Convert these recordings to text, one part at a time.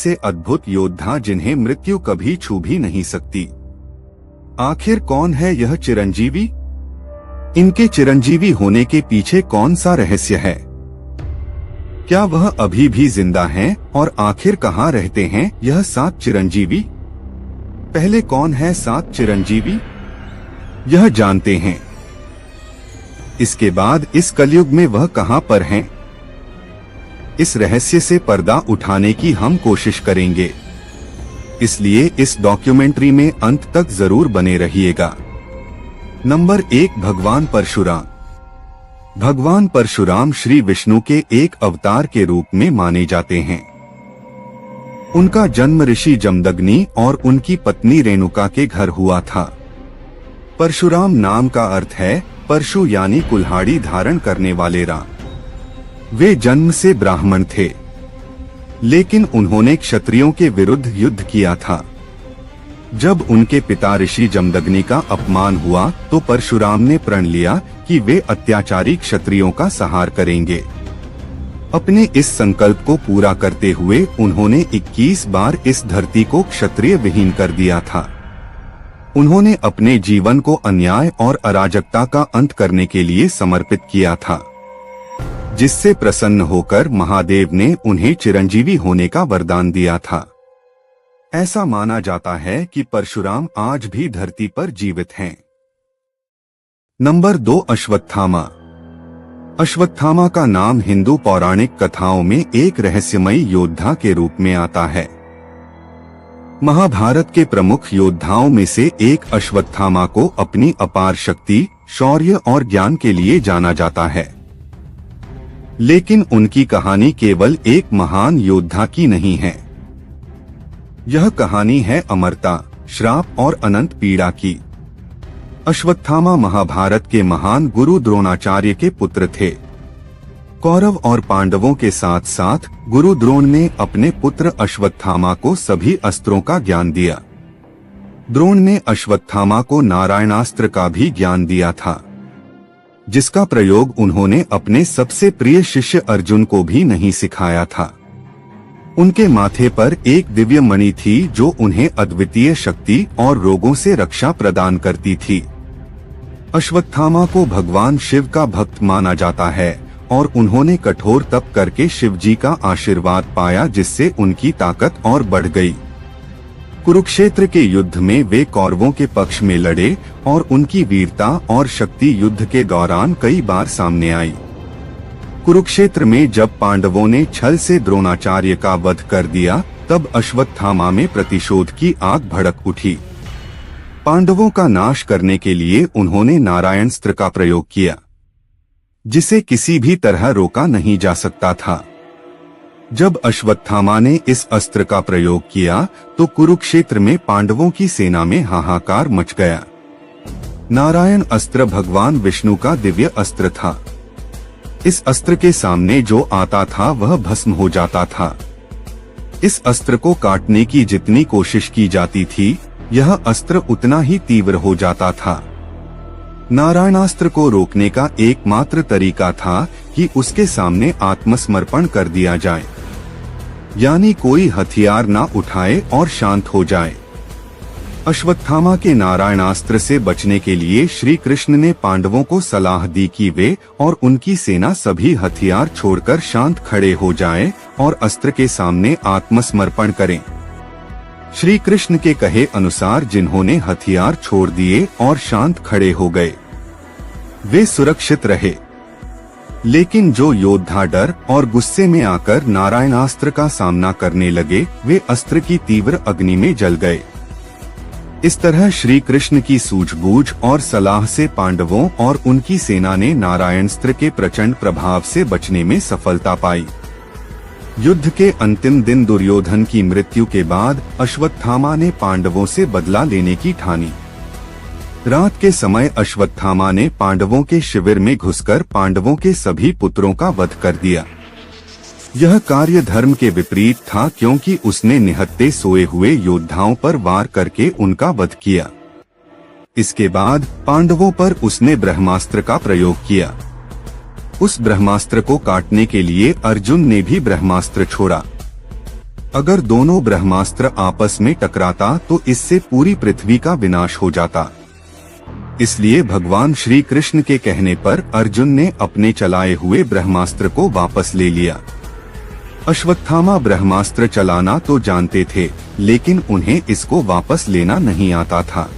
ऐसे अद्भुत योद्धा जिन्हें मृत्यु कभी छू भी नहीं सकती। आखिर कौन है यह चिरंजीवी? इनके चिरंजीवी होने के पीछे कौन सा रहस्य है? क्या वह अभी भी जिंदा हैं और आखिर कहाँ रहते हैं यह 7 चिरंजीवी? पहले कौन है 7 चिरंजीवी, यह जानते हैं। इसके बाद इस कलयुग में वह कहां पर हैं? इस रहस्य से पर्दा उठाने की हम कोशिश करेंगे, इसलिए इस डॉक्यूमेंट्री में अंत तक जरूर बने रहिएगा। नंबर 1, भगवान परशुराम। भगवान परशुराम श्री विष्णु के एक अवतार के रूप में माने जाते हैं। उनका जन्म ऋषि जमदग्नि और उनकी पत्नी रेणुका के घर हुआ था। परशुराम नाम का अर्थ है परशु यानी कुल्हाड़ी धारण करने वाले राम। वे जन्म से ब्राह्मण थे, लेकिन उन्होंने क्षत्रियों के विरुद्ध युद्ध किया था। जब उनके पिता ऋषि जमदग्नि का अपमान हुआ तो परशुराम ने प्रण लिया कि वे अत्याचारी क्षत्रियों का संहार करेंगे। अपने इस संकल्प को पूरा करते हुए उन्होंने 21 बार इस धरती को क्षत्रिय विहीन कर दिया था। उन्होंने अपने जीवन को अन्याय और अराजकता का अंत करने के लिए समर्पित किया था, जिससे प्रसन्न होकर महादेव ने उन्हें चिरंजीवी होने का वरदान दिया था। ऐसा माना जाता है कि परशुराम आज भी धरती पर जीवित हैं। नंबर 2, अश्वत्थामा। अश्वत्थामा का नाम हिंदू पौराणिक कथाओं में एक रहस्यमयी योद्धा के रूप में आता है। महाभारत के प्रमुख योद्धाओं में से एक अश्वत्थामा को अपनी अपार शक्ति, शौर्य और ज्ञान के लिए जाना जाता है। लेकिन उनकी कहानी केवल एक महान योद्धा की नहीं है। यह कहानी है अमरता, श्राप और अनंत पीड़ा की। अश्वत्थामा महाभारत के महान गुरु द्रोणाचार्य के पुत्र थे। कौरव और पांडवों के साथ साथ गुरु द्रोण ने अपने पुत्र अश्वत्थामा को सभी अस्त्रों का ज्ञान दिया। द्रोण ने अश्वत्थामा को नारायणास्त्र का भी ज्ञान दिया था, जिसका प्रयोग उन्होंने अपने सबसे प्रिय शिष्य अर्जुन को भी नहीं सिखाया था। उनके माथे पर एक दिव्य मणि थी जो उन्हें अद्वितीय शक्ति और रोगों से रक्षा प्रदान करती थी। अश्वत्थामा को भगवान शिव का भक्त माना जाता है और उन्होंने कठोर तप करके शिव जी का आशीर्वाद पाया, जिससे उनकी ताकत और बढ़ गई। कुरुक्षेत्र के युद्ध में वे कौरवों के पक्ष में लड़े और उनकी वीरता और शक्ति युद्ध के दौरान कई बार सामने आई। कुरुक्षेत्र में जब पांडवों ने छल से द्रोणाचार्य का वध कर दिया, तब अश्वत्थामा में प्रतिशोध की आग भड़क उठी। पांडवों का नाश करने के लिए उन्होंने नारायणास्त्र का प्रयोग किया, जिसे किसी भी तरह रोका नहीं जा सकता था। जब अश्वत्थामा ने इस अस्त्र का प्रयोग किया तो कुरुक्षेत्र में पांडवों की सेना में हाहाकार मच गया। नारायण अस्त्र भगवान विष्णु का दिव्य अस्त्र था। इस अस्त्र के सामने जो आता था वह भस्म हो जाता था। इस अस्त्र को काटने की जितनी कोशिश की जाती थी, यह अस्त्र उतना ही तीव्र हो जाता था। नारायणास्त्र को रोकने का एकमात्र तरीका था कि उसके सामने आत्मसमर्पण कर दिया जाए, यानी कोई हथियार ना उठाए और शांत हो जाए। अश्वत्थामा के नारायणास्त्र से बचने के लिए श्री कृष्ण ने पांडवों को सलाह दी कि वे और उनकी सेना सभी हथियार छोड़कर शांत खड़े हो जाएं और अस्त्र के सामने आत्मसमर्पण करें। श्री कृष्ण के कहे अनुसार जिन्होंने हथियार छोड़ दिए और शांत खड़े हो गए, वे सुरक्षित रहे। लेकिन जो योद्धा डर और गुस्से में आकर नारायणास्त्र का सामना करने लगे, वे अस्त्र की तीव्र अग्नि में जल गए। इस तरह श्री कृष्ण की सूझबूझ और सलाह से पांडवों और उनकी सेना ने नारायणास्त्र के प्रचंड प्रभाव से बचने में सफलता पाई। युद्ध के अंतिम दिन दुर्योधन की मृत्यु के बाद अश्वत्थामा ने पांडवों से बदला लेने की ठानी। रात के समय अश्वत्थामा ने पांडवों के शिविर में घुसकर पांडवों के सभी पुत्रों का वध कर दिया। यह कार्य धर्म के विपरीत था, क्योंकि उसने निहत्थे सोए हुए योद्धाओं पर वार करके उनका वध किया। इसके बाद पांडवों पर उसने ब्रह्मास्त्र का प्रयोग किया। उस ब्रह्मास्त्र को काटने के लिए अर्जुन ने भी ब्रह्मास्त्र छोड़ा। अगर दोनों ब्रह्मास्त्र आपस में टकराता तो इससे पूरी पृथ्वी का विनाश हो जाता। इसलिए भगवान श्री कृष्ण के कहने पर अर्जुन ने अपने चलाए हुए ब्रह्मास्त्र को वापस ले लिया। अश्वत्थामा ब्रह्मास्त्र चलाना तो जानते थे, लेकिन उन्हें इसको वापस लेना नहीं आता था।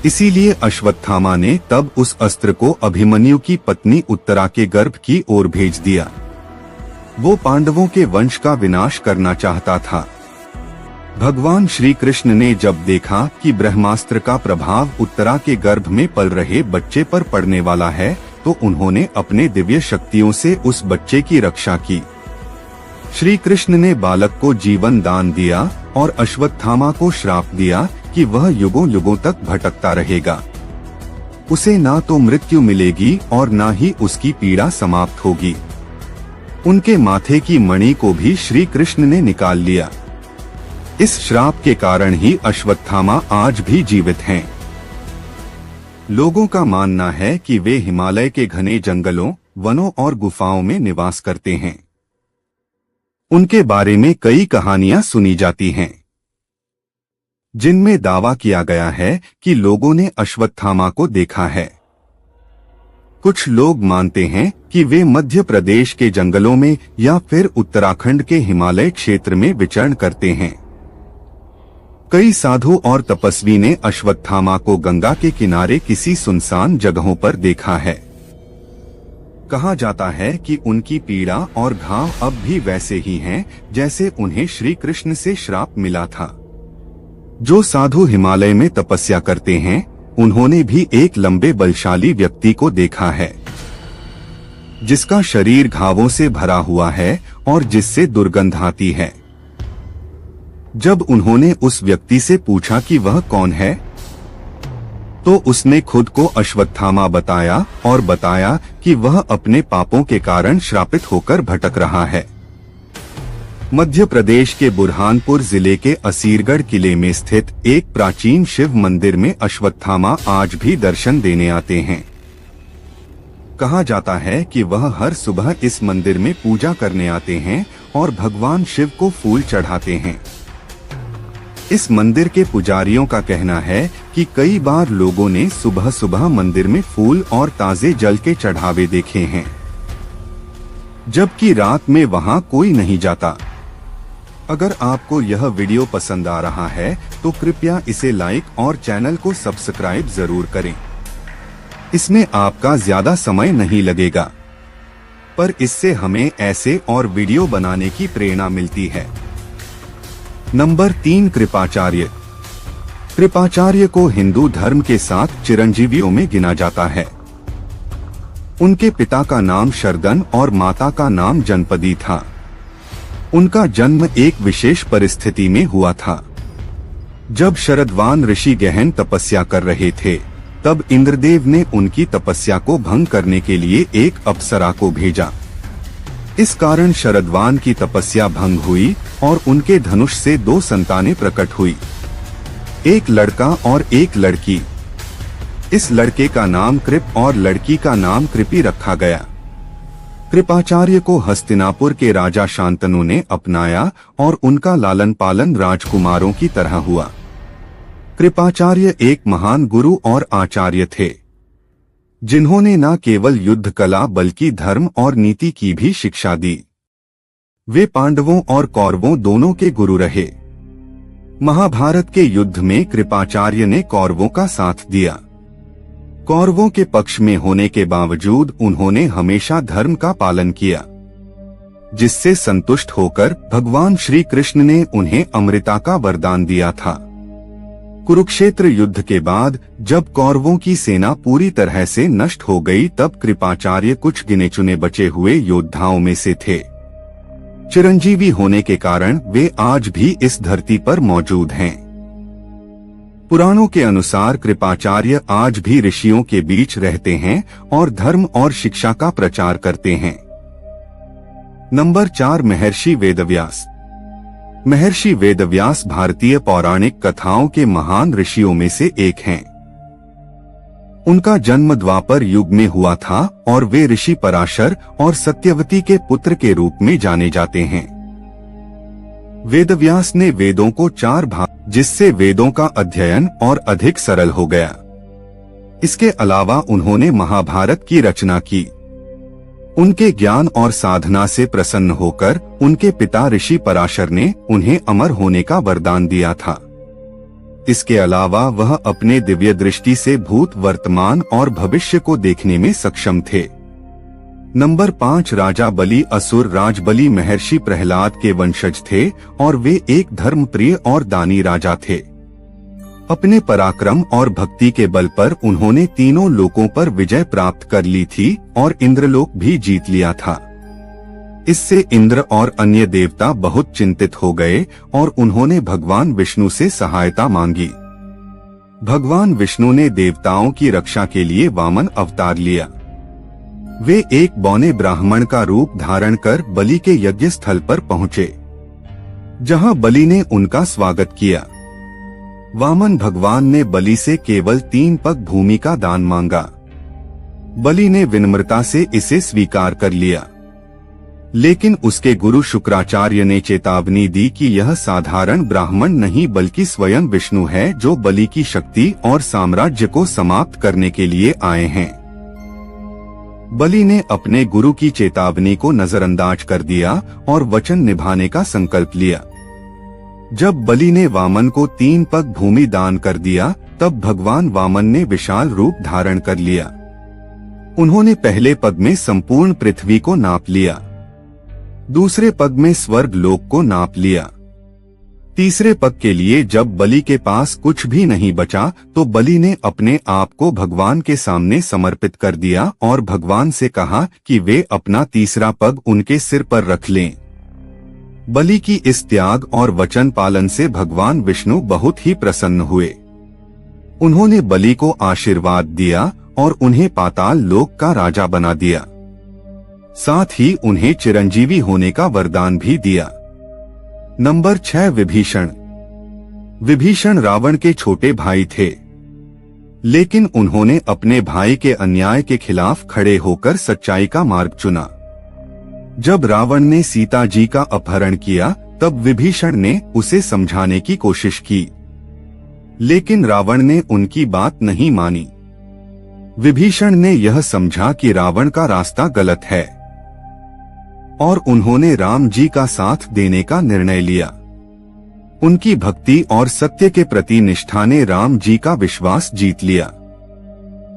इसीलिए अश्वत्थामा ने तब उस अस्त्र को अभिमन्यु की पत्नी उत्तरा के गर्भ की ओर भेज दिया। वो पांडवों के वंश का विनाश करना चाहता था। भगवान श्री कृष्ण ने जब देखा कि ब्रह्मास्त्र का प्रभाव उत्तरा के गर्भ में पल रहे बच्चे पर पड़ने वाला है, तो उन्होंने अपने दिव्य शक्तियों से उस बच्चे की रक्षा की। श्री कृष्ण ने बालक को जीवन दान दिया और अश्वत्थामा को श्राप दिया कि वह युगों युगों तक भटकता रहेगा। उसे ना तो मृत्यु मिलेगी और ना ही उसकी पीड़ा समाप्त होगी। उनके माथे की मणि को भी श्री कृष्ण ने निकाल लिया। इस श्राप के कारण ही अश्वत्थामा आज भी जीवित हैं। लोगों का मानना है कि वे हिमालय के घने जंगलों, वनों और गुफाओं में निवास करते हैं। उनके बारे में कई कहानियां सुनी जाती हैं, जिनमें दावा किया गया है कि लोगों ने अश्वत्थामा को देखा है। कुछ लोग मानते हैं कि वे मध्य प्रदेश के जंगलों में या फिर उत्तराखंड के हिमालय क्षेत्र में विचरण करते हैं। कई साधु और तपस्वी ने अश्वत्थामा को गंगा के किनारे किसी सुनसान जगहों पर देखा है। कहा जाता है कि उनकी पीड़ा और घाव अब भी वैसे ही हैं जैसे उन्हें श्री कृष्ण से श्राप मिला था। जो साधु हिमालय में तपस्या करते हैं, उन्होंने भी एक लंबे बलशाली व्यक्ति को देखा है, जिसका शरीर घावों से भरा हुआ है और जिससे दुर्गंध आती है। जब उन्होंने उस व्यक्ति से पूछा कि वह कौन है, तो उसने खुद को अश्वत्थामा बताया और बताया कि वह अपने पापों के कारण श्रापित होकर भटक रहा है। मध्य प्रदेश के बुरहानपुर जिले के असीरगढ़ किले में स्थित एक प्राचीन शिव मंदिर में अश्वत्थामा आज भी दर्शन देने आते हैं। कहा जाता है कि वह हर सुबह इस मंदिर में पूजा करने आते हैं और भगवान शिव को फूल चढ़ाते हैं। इस मंदिर के पुजारियों का कहना है कि कई बार लोगों ने सुबह सुबह मंदिर में फूल और ताजे जल के चढ़ावे देखे हैं, जबकि रात में वहां कोई नहीं जाता। अगर आपको यह वीडियो पसंद आ रहा है तो कृपया इसे लाइक और चैनल को सब्सक्राइब जरूर करें। इसमें आपका ज्यादा समय नहीं लगेगा, पर इससे हमें ऐसे और वीडियो बनाने की प्रेरणा मिलती है। नंबर 3, कृपाचार्य। कृपाचार्य को हिंदू धर्म के 7 चिरंजीवियों में गिना जाता है। उनके पिता का नाम शरदन और माता का नाम जनपदी था। उनका जन्म एक विशेष परिस्थिति में हुआ था। जब शरदवान ऋषि गहन तपस्या कर रहे थे, तब इंद्रदेव ने उनकी तपस्या को भंग करने के लिए एक अप्सरा को भेजा। इस कारण शरदवान की तपस्या भंग हुई और उनके धनुष से 2 संतानें प्रकट हुई, एक लड़का और एक लड़की। इस लड़के का नाम कृप और लड़की का नाम कृपी रखा गया। कृपाचार्य को हस्तिनापुर के राजा शांतनु ने अपनाया और उनका लालन पालन राजकुमारों की तरह हुआ। कृपाचार्य एक महान गुरु और आचार्य थे, जिन्होंने न केवल युद्ध कला बल्कि धर्म और नीति की भी शिक्षा दी। वे पांडवों और कौरवों दोनों के गुरु रहे। महाभारत के युद्ध में कृपाचार्य ने कौरवों का साथ दिया। कौरवों के पक्ष में होने के बावजूद उन्होंने हमेशा धर्म का पालन किया, जिससे संतुष्ट होकर भगवान श्री कृष्ण ने उन्हें अमृता का वरदान दिया था। कुरुक्षेत्र युद्ध के बाद जब कौरवों की सेना पूरी तरह से नष्ट हो गई, तब कृपाचार्य कुछ गिने चुने बचे हुए योद्धाओं में से थे। चिरंजीवी होने के कारण वे आज भी इस धरती पर मौजूद हैं। पुराणों के अनुसार कृपाचार्य आज भी ऋषियों के बीच रहते हैं और धर्म और शिक्षा का प्रचार करते हैं। नंबर 4, महर्षि वेदव्यास। महर्षि वेदव्यास भारतीय पौराणिक कथाओं के महान ऋषियों में से एक हैं। उनका जन्म द्वापर युग में हुआ था और वे ऋषि पराशर और सत्यवती के पुत्र के रूप में जाने जाते हैं। वेदव्यास ने वेदों को 4 भाग, जिससे वेदों का अध्ययन और अधिक सरल हो गया। इसके अलावा उन्होंने महाभारत की रचना की। उनके ज्ञान और साधना से प्रसन्न होकर उनके पिता ऋषि पराशर ने उन्हें अमर होने का वरदान दिया था। इसके अलावा वह अपने दिव्य दृष्टि से भूत, वर्तमान और भविष्य को देखने में सक्षम थे। नंबर 5, राजा बलि। असुर राज बलि महर्षि प्रहलाद के वंशज थे और वे एक धर्मप्रिय और दानी राजा थे। अपने पराक्रम और भक्ति के बल पर उन्होंने तीनों लोकों पर विजय प्राप्त कर ली थी और इंद्रलोक भी जीत लिया था। इससे इंद्र और अन्य देवता बहुत चिंतित हो गए और उन्होंने भगवान विष्णु से सहायता मांगी। भगवान विष्णु ने देवताओं की रक्षा के लिए वामन अवतार लिया। वे एक बौने ब्राह्मण का रूप धारण कर बलि के यज्ञ स्थल पर पहुंचे, जहां बलि ने उनका स्वागत किया। वामन भगवान ने बलि से केवल 3 पग भूमि का दान मांगा। बलि ने विनम्रता से इसे स्वीकार कर लिया, लेकिन उसके गुरु शुक्राचार्य ने चेतावनी दी कि यह साधारण ब्राह्मण नहीं बल्कि स्वयं विष्णु है, जो बलि की शक्ति और साम्राज्य को समाप्त करने के लिए आए हैं। बलि ने अपने गुरु की चेतावनी को नजरअंदाज कर दिया और वचन निभाने का संकल्प लिया। जब बलि ने वामन को 3 पग भूमि दान कर दिया, तब भगवान वामन ने विशाल रूप धारण कर लिया। उन्होंने पहले पग में संपूर्ण पृथ्वी को नाप लिया, दूसरे पग में स्वर्ग लोक को नाप लिया। तीसरे पग के लिए जब बलि के पास कुछ भी नहीं बचा, तो बलि ने अपने आप को भगवान के सामने समर्पित कर दिया और भगवान से कहा कि वे अपना तीसरा पग उनके सिर पर रख लें। बलि की इस त्याग और वचन पालन से भगवान विष्णु बहुत ही प्रसन्न हुए। उन्होंने बलि को आशीर्वाद दिया और उन्हें पाताल लोक का राजा बना दिया। साथ ही उन्हें चिरंजीवी होने का वरदान भी दिया। नंबर 6, विभीषण। विभीषण रावण के छोटे भाई थे, लेकिन उन्होंने अपने भाई के अन्याय के खिलाफ खड़े होकर सच्चाई का मार्ग चुना। जब रावण ने सीता जी का अपहरण किया, तब विभीषण ने उसे समझाने की कोशिश की, लेकिन रावण ने उनकी बात नहीं मानी। विभीषण ने यह समझा कि रावण का रास्ता गलत है और उन्होंने राम जी का साथ देने का निर्णय लिया। उनकी भक्ति और सत्य के प्रति निष्ठा ने राम जी का विश्वास जीत लिया।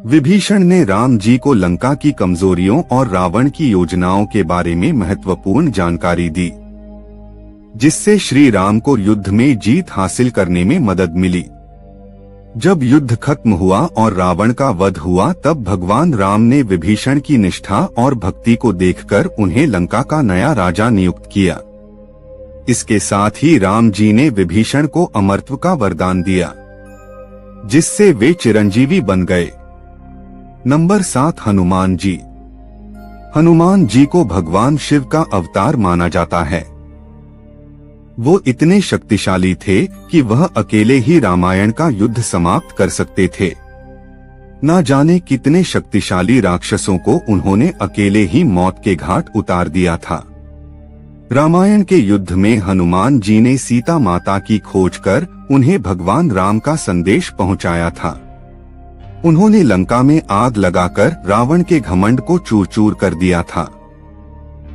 विभीषण ने राम जी को लंका की कमजोरियों और रावण की योजनाओं के बारे में महत्वपूर्ण जानकारी दी, जिससे श्री राम को युद्ध में जीत हासिल करने में मदद मिली। जब युद्ध खत्म हुआ और रावण का वध हुआ, तब भगवान राम ने विभीषण की निष्ठा और भक्ति को देखकर उन्हें लंका का नया राजा नियुक्त किया। इसके साथ ही राम जी ने विभीषण को अमरत्व का वरदान दिया, जिससे वे चिरंजीवी बन गए। नंबर 7, हनुमान जी। हनुमान जी को भगवान शिव का अवतार माना जाता है। वो इतने शक्तिशाली थे कि वह अकेले ही रामायण का युद्ध समाप्त कर सकते थे। न जाने कितने शक्तिशाली राक्षसों को उन्होंने अकेले ही मौत के घाट उतार दिया था। रामायण के युद्ध में हनुमान जी ने सीता माता की खोज कर उन्हें भगवान राम का संदेश पहुंचाया था। उन्होंने लंका में आग लगाकर रावण के घमंड को चूर चूर कर दिया था।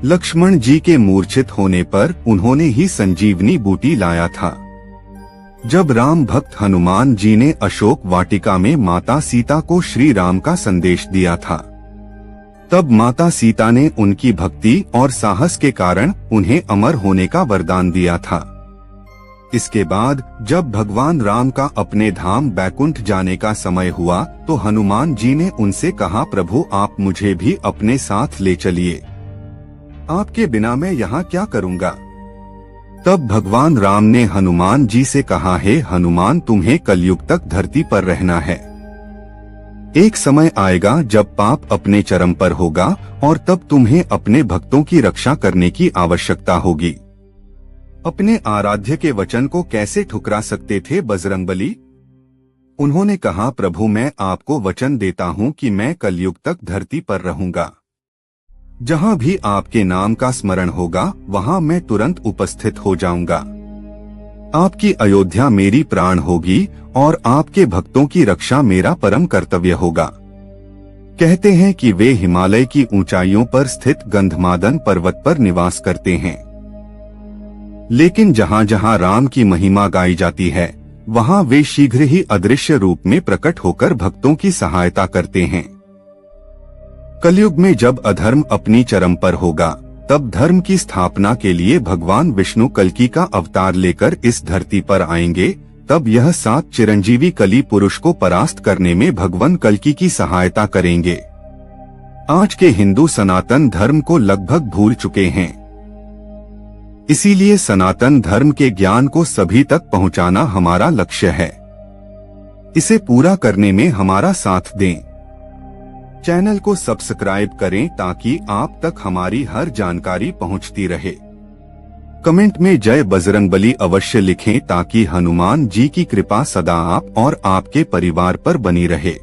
लक्ष्मण जी के मूर्छित होने पर उन्होंने ही संजीवनी बूटी लाया था। जब राम भक्त हनुमान जी ने अशोक वाटिका में माता सीता को श्री राम का संदेश दिया था, तब माता सीता ने उनकी भक्ति और साहस के कारण उन्हें अमर होने का वरदान दिया था। इसके बाद जब भगवान राम का अपने धाम बैकुंठ जाने का समय हुआ, तो हनुमान जी ने उनसे कहा, प्रभु आप मुझे भी अपने साथ ले चलिए, आपके बिना मैं यहाँ क्या करूँगा। तब भगवान राम ने हनुमान जी से कहा, हे हनुमान, तुम्हें कलयुग तक धरती पर रहना है। एक समय आएगा जब पाप अपने चरम पर होगा और तब तुम्हें अपने भक्तों की रक्षा करने की आवश्यकता होगी। अपने आराध्य के वचन को कैसे ठुकरा सकते थे बजरंगबली? उन्होंने कहा, प्रभु मैं आपको वचन देता हूँ कि मैं कलयुग तक धरती पर रहूंगा। जहाँ भी आपके नाम का स्मरण होगा वहाँ मैं तुरंत उपस्थित हो जाऊंगा। आपकी अयोध्या मेरी प्राण होगी और आपके भक्तों की रक्षा मेरा परम कर्तव्य होगा। कहते हैं कि वे हिमालय की ऊंचाइयों पर स्थित गंधमादन पर्वत पर निवास करते हैं। लेकिन जहां जहां राम की महिमा गाई जाती है, वहां वे शीघ्र ही अदृश्य रूप में प्रकट होकर भक्तों की सहायता करते हैं। कलयुग में जब अधर्म अपनी चरम पर होगा, तब धर्म की स्थापना के लिए भगवान विष्णु कल्कि का अवतार लेकर इस धरती पर आएंगे। तब यह 7 चिरंजीवी कली पुरुष को परास्त करने में भगवान कल्कि की सहायता करेंगे। आज के हिंदू सनातन धर्म को लगभग भूल चुके हैं। इसीलिए सनातन धर्म के ज्ञान को सभी तक पहुंचाना हमारा लक्ष्य है। इसे पूरा करने में हमारा साथ दें। चैनल को सब्सक्राइब करें ताकि आप तक हमारी हर जानकारी पहुंचती रहे। कमेंट में जय बजरंगबली अवश्य लिखें ताकि हनुमान जी की कृपा सदा आप और आपके परिवार पर बनी रहे।